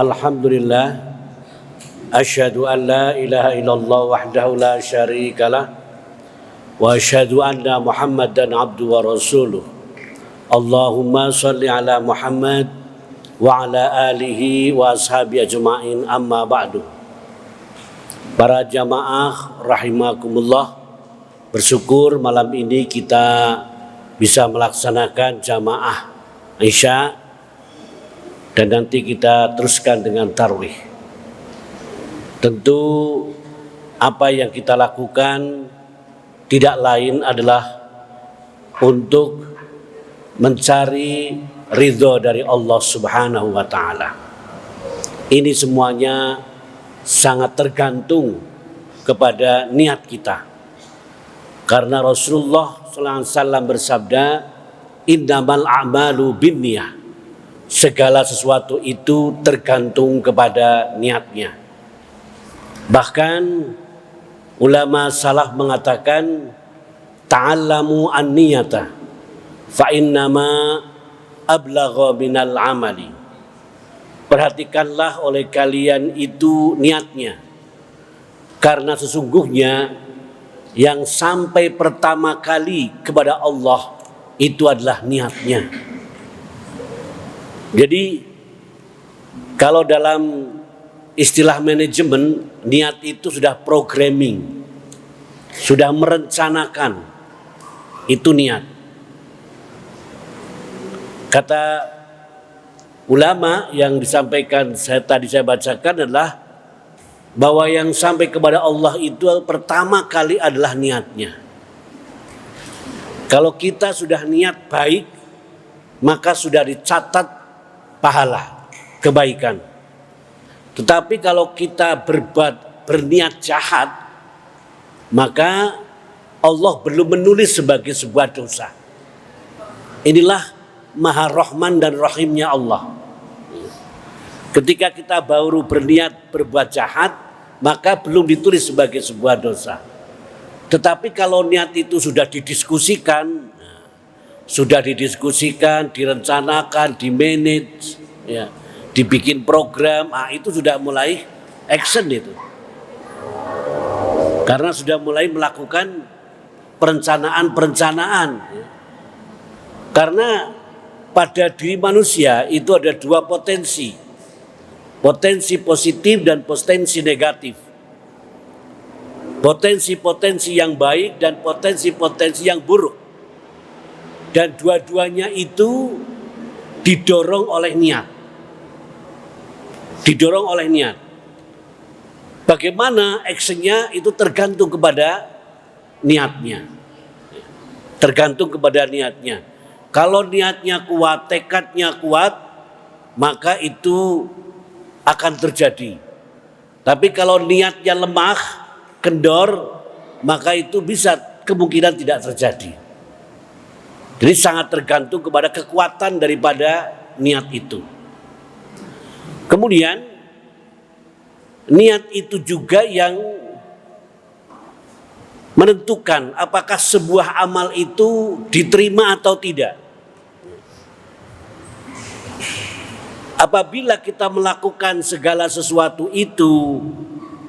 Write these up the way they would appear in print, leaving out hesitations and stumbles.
Alhamdulillah, asyhadu an la ilaha illallah wahdahu la syarikalah wa asyhadu anna Muhammadan abduhu wa rasuluh. Allahumma shalli ala Muhammad wa ala alihi wa ashabi ajma'in, amma ba'du. Para jamaah rahimakumullah, bersyukur malam ini kita bisa melaksanakan jamaah Isya dan nanti kita teruskan dengan tarawih. Tentu apa yang kita lakukan tidak lain adalah untuk mencari ridho dari Allah Subhanahu wa Ta'ala. Ini semuanya sangat tergantung kepada niat kita. Karena Rasulullah SAW bersabda, innamal a'malu binniyah. Segala sesuatu itu tergantung kepada niatnya. Bahkan ulama salaf mengatakan, ta'allamu an-niyata fa innama ablagha minal amali. Perhatikanlah oleh kalian itu niatnya, karena sesungguhnya yang sampai pertama kali kepada Allah itu adalah niatnya. Jadi kalau dalam istilah manajemen, niat itu sudah programming, sudah merencanakan, itu niat. Kata ulama yang disampaikan tadi saya bacakan adalah bahwa yang sampai kepada Allah itu pertama kali adalah niatnya. Kalau kita sudah niat baik, maka sudah dicatat pahala, kebaikan. Tetapi kalau kita berniat jahat, maka Allah belum menulis sebagai sebuah dosa. Inilah Maha Rahman dan Rahimnya Allah. Ketika kita baru berniat berbuat jahat, maka belum ditulis sebagai sebuah dosa. Tetapi kalau niat itu sudah didiskusikan, direncanakan, dimanage, ya, dibikin program, itu sudah mulai action itu. Karena sudah mulai melakukan perencanaan. Ya. Karena pada diri manusia itu ada dua potensi. Potensi positif dan potensi negatif. Potensi-potensi yang baik dan potensi-potensi yang buruk. Dan dua-duanya itu didorong oleh niat. Bagaimana actionnya itu tergantung kepada niatnya. Kalau niatnya kuat, tekadnya kuat, maka itu akan terjadi. Tapi kalau niatnya lemah, kendor, maka itu bisa kemungkinan tidak terjadi. Jadi sangat tergantung kepada kekuatan daripada niat itu. Kemudian niat itu juga yang menentukan apakah sebuah amal itu diterima atau tidak. Apabila kita melakukan segala sesuatu itu,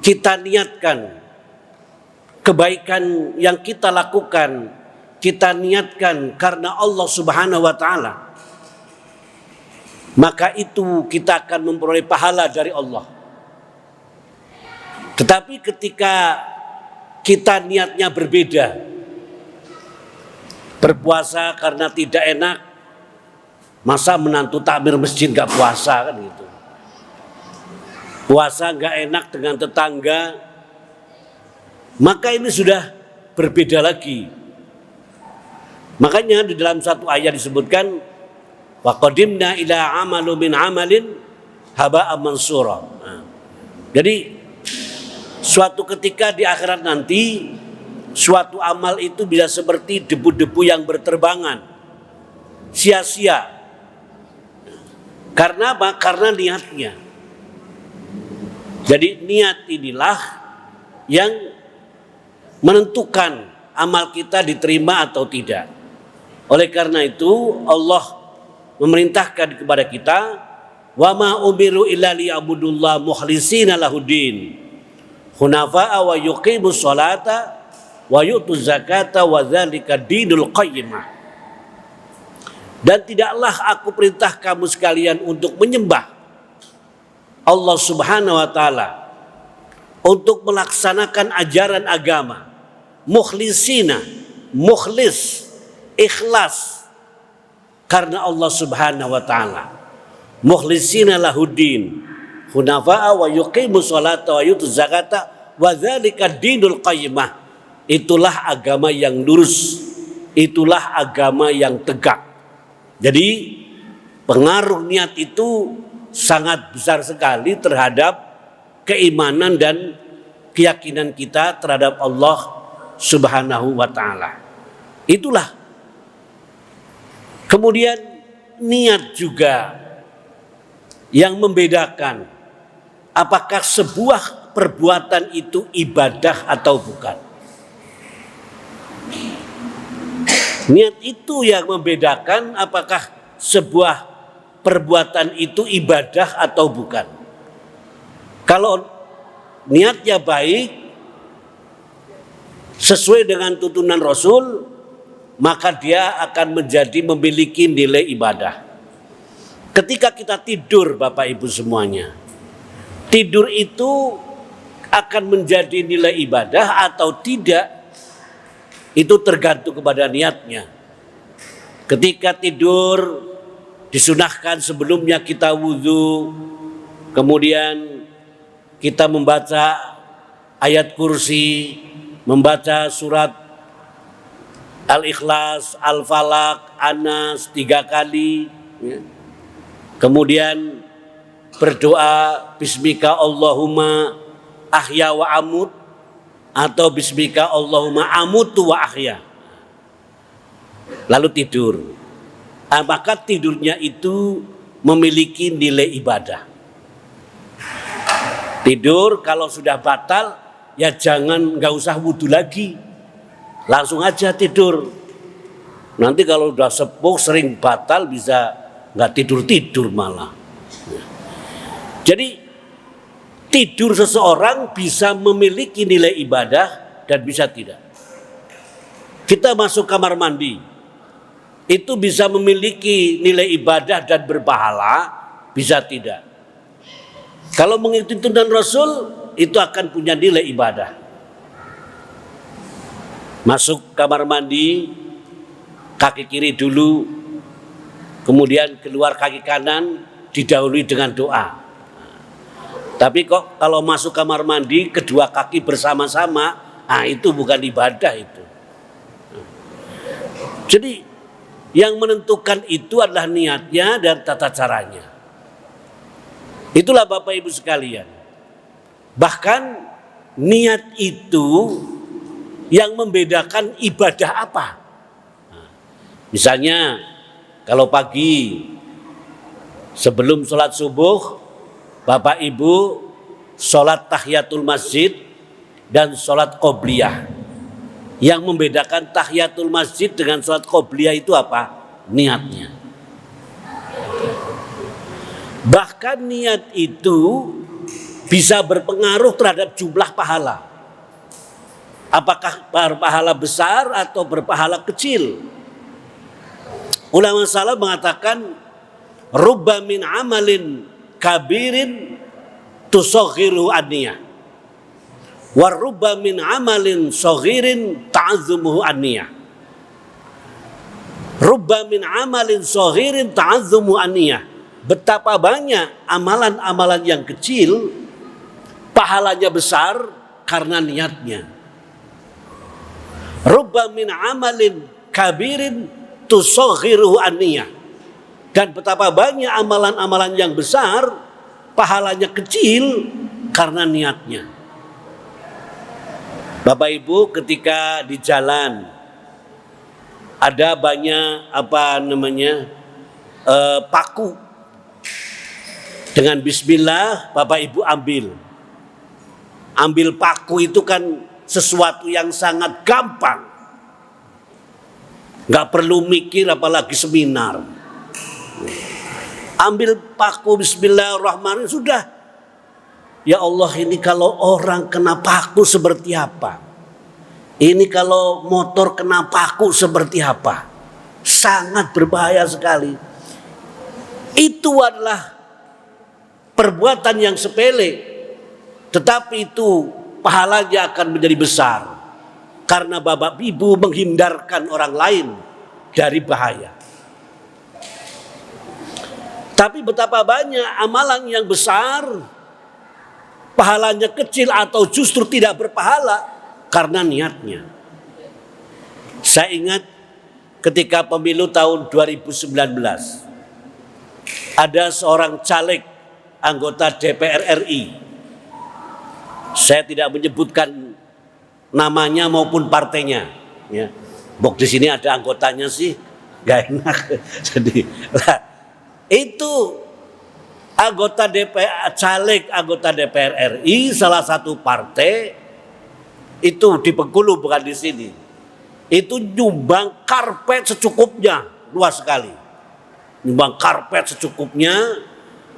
kita niatkan kebaikan yang kita lakukan, kita niatkan karena Allah Subhanahu wa Ta'ala, maka itu kita akan memperoleh pahala dari Allah. Tetapi ketika kita niatnya berbeda, berpuasa karena tidak enak, masa menantu takmir masjid gak puasa, kan gitu. Puasa gak enak dengan tetangga, maka ini sudah berbeda lagi. Makanya di dalam satu ayat disebutkan, wa qadimna ila amalu min amalin haba'an mansura. Jadi suatu ketika di akhirat nanti, suatu amal itu bisa seperti debu-debu yang berterbangan, sia-sia. Karena apa? Karena niatnya. Jadi niat inilah yang menentukan amal kita diterima atau tidak. Oleh karena itu Allah memerintahkan kepada kita Wa ma umiru illa liya'budullah mukhlishina lahuddin hunafa'a wa yuqimus sholata wa yu'tuz zakata wa dzalika dinul qayyimah. Dan tidaklah aku perintah kamu sekalian untuk menyembah Allah Subhanahu wa taala, untuk melaksanakan ajaran agama mukhlisina, mukhlis, ikhlas karena Allah Subhanahu wa taala. Mukhlisina lahuddin hunafa'a wa yuqimus sholata wa yutuz zakata wa dzalika dinul qayyimah. Itulah agama yang lurus, itulah agama yang tegak. Jadi pengaruh niat itu sangat besar sekali terhadap keimanan dan keyakinan kita terhadap Allah Subhanahu wa taala. Itulah. Kemudian niat juga yang membedakan apakah sebuah perbuatan itu ibadah atau bukan. Niat itu yang membedakan apakah sebuah perbuatan itu ibadah atau bukan. Kalau niatnya baik sesuai dengan tuntunan Rasul, maka dia akan memiliki nilai ibadah. Ketika kita tidur, Bapak Ibu semuanya, tidur itu akan menjadi nilai ibadah atau tidak, itu tergantung kepada niatnya. Ketika tidur disunahkan sebelumnya kita wudhu, kemudian kita membaca ayat kursi, membaca surat Al-Ikhlas, Al-Falaq, Anas 3 kali, ya. Kemudian berdoa bismika Allahumma ahya wa amut atau bismika Allahumma amutu wa ahya. Lalu tidur. Maka tidurnya itu memiliki nilai ibadah. Tidur kalau sudah batal ya nggak usah wudhu lagi. Langsung aja tidur. Nanti kalau udah sepuh sering batal bisa nggak tidur malah. Jadi tidur seseorang bisa memiliki nilai ibadah dan bisa tidak. Kita masuk kamar mandi, itu bisa memiliki nilai ibadah dan berpahala, bisa tidak. Kalau mengikuti tuntunan Rasul, itu akan punya nilai ibadah. Masuk kamar mandi, kaki kiri dulu, kemudian keluar kaki kanan, didahului dengan doa. Tapi kok kalau masuk kamar mandi kedua kaki bersama-sama, itu bukan ibadah itu. Jadi yang menentukan itu adalah niatnya dan tata caranya. Itulah Bapak Ibu sekalian. Bahkan niat itu yang membedakan ibadah apa. Misalnya kalau pagi sebelum sholat subuh, Bapak Ibu sholat tahiyatul masjid dan sholat qobliyah. Yang membedakan tahiyatul masjid dengan sholat qobliyah itu apa? Niatnya. Bahkan niat itu bisa berpengaruh terhadap jumlah pahala. Apakah berpahala besar atau berpahala kecil? Ulama salaf mengatakan rubba min amalin kabirin tusaghiru an-niyah wa rubba min amalin saghirin ta'azzumuhu an-niyah. Rubba min amalin saghirin ta'azzumu an-niyah. Betapa banyak amalan-amalan yang kecil pahalanya besar karena niatnya. Rubba min amalin kabirin tusaghiruhu an-niyah. Dan betapa banyak amalan-amalan yang besar pahalanya kecil karena niatnya. Bapak Ibu ketika di jalan ada banyak paku. Dengan bismillah Bapak Ibu ambil paku itu kan sesuatu yang sangat gampang. Gak perlu mikir apalagi seminar. Ambil paku, bismillahirrahmanirrahim, sudah. Ya Allah, ini kalau orang kena paku seperti apa? Ini kalau motor kena paku seperti apa? Sangat berbahaya sekali. Itu adalah perbuatan yang sepele, tetapi itu pahalanya akan menjadi besar. Karena bapak ibu menghindarkan orang lain dari bahaya. Tapi betapa banyak amalan yang besar, pahalanya kecil atau justru tidak berpahala karena niatnya. Saya ingat ketika pemilu tahun 2019, ada seorang caleg anggota DPR RI. Saya tidak menyebutkan namanya maupun partainya. Ya. Bok di sini ada anggotanya sih, gak enak. Jadi, itu anggota DPR, caleg anggota DPR RI salah satu partai itu di Bengkulu, bukan di sini. Itu nyumbang karpet secukupnya, luas sekali. Nyumbang karpet secukupnya,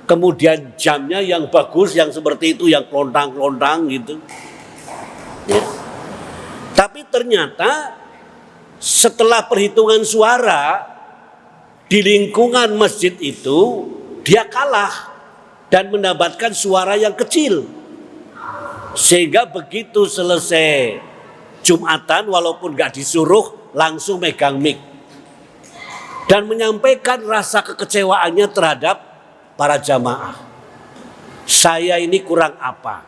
kemudian jamnya yang bagus, yang seperti itu, yang kelontang-kelontang gitu. Ya. Tapi ternyata setelah perhitungan suara di lingkungan masjid itu, dia kalah dan mendapatkan suara yang kecil. Sehingga begitu selesai Jumatan, walaupun gak disuruh, langsung megang mic dan menyampaikan rasa kekecewaannya terhadap para jamaah. Saya ini kurang apa?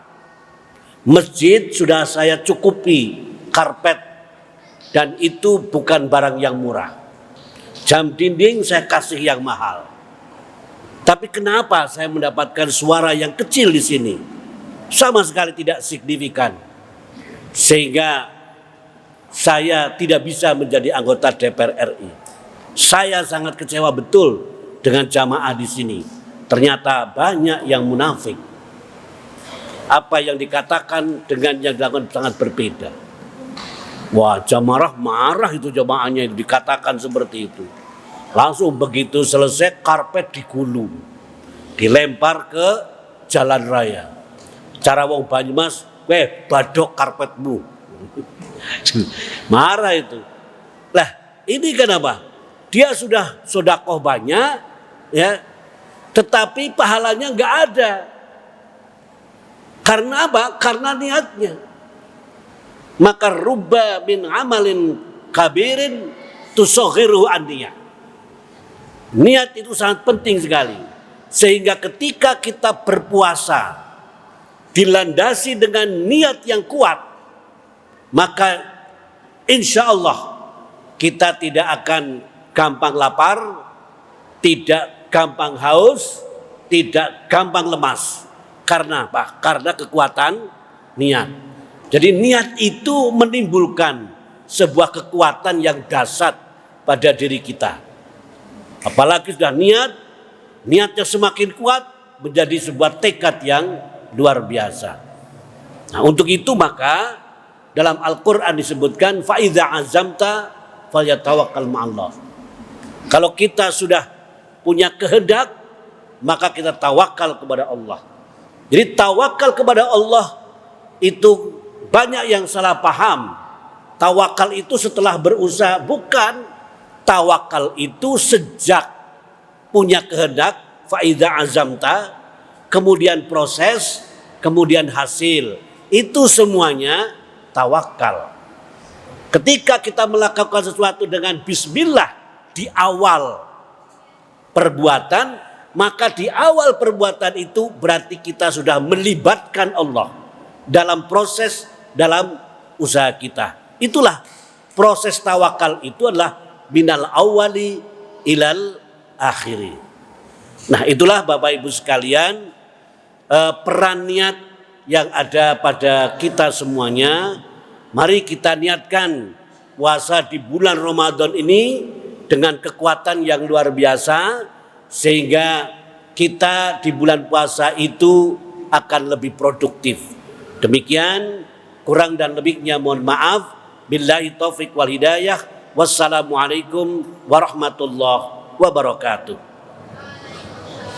Masjid sudah saya cukupi karpet, dan itu bukan barang yang murah. Jam dinding saya kasih yang mahal. Tapi kenapa saya mendapatkan suara yang kecil di sini? Sama sekali tidak signifikan. Sehingga saya tidak bisa menjadi anggota DPR RI. Saya sangat kecewa betul dengan jamaah di sini. Ternyata banyak yang munafik. Apa yang dikatakan dengan yang dilakukan sangat berbeda. Wah, jamaah marah itu jamaahnya, itu dikatakan seperti itu. Langsung begitu selesai karpet digulung, dilempar ke jalan raya. Cara wong Banyumas, badok karpetmu. Marah itu. Lah, ini kenapa? Dia sudah sedekah banyak, ya, tetapi pahalanya nggak ada. Karena apa? Karena niatnya. Maka rubba min amalin kabirin tusaghiru an-niyah. Niat itu sangat penting sekali. Sehingga ketika kita berpuasa dilandasi dengan niat yang kuat, maka insya Allah kita tidak akan gampang lapar, tidak gampang haus, tidak gampang lemas. Karena apa? Karena kekuatan niat. Jadi niat itu menimbulkan sebuah kekuatan yang dahsyat pada diri kita. Apalagi sudah niatnya semakin kuat, menjadi sebuah tekad yang luar biasa. Nah, untuk itu maka dalam Al-Quran disebutkan fa'idha azamta falyatawakkal ma'allah. Kalau kita sudah punya kehendak, maka kita tawakal kepada Allah. Jadi tawakal kepada Allah itu banyak yang salah paham. Tawakal itu setelah berusaha, bukan. Tawakal itu sejak punya kehendak, fa'idha azamta, kemudian proses, kemudian hasil. Itu semuanya tawakal. Ketika kita melakukan sesuatu dengan bismillah di awal perbuatan, maka di awal perbuatan itu berarti kita sudah melibatkan Allah dalam proses, dalam usaha kita. Itulah proses tawakal, itu adalah minal awali ilal akhiri. Nah, itulah Bapak Ibu sekalian, peran niat yang ada pada kita semuanya. Mari kita niatkan puasa di bulan Ramadan ini dengan kekuatan yang luar biasa, sehingga kita di bulan puasa itu akan lebih produktif. Demikian, kurang dan lebihnya mohon maaf. Billahi taufiq wal hidayah. Wassalamualaikum warahmatullahi wabarakatuh.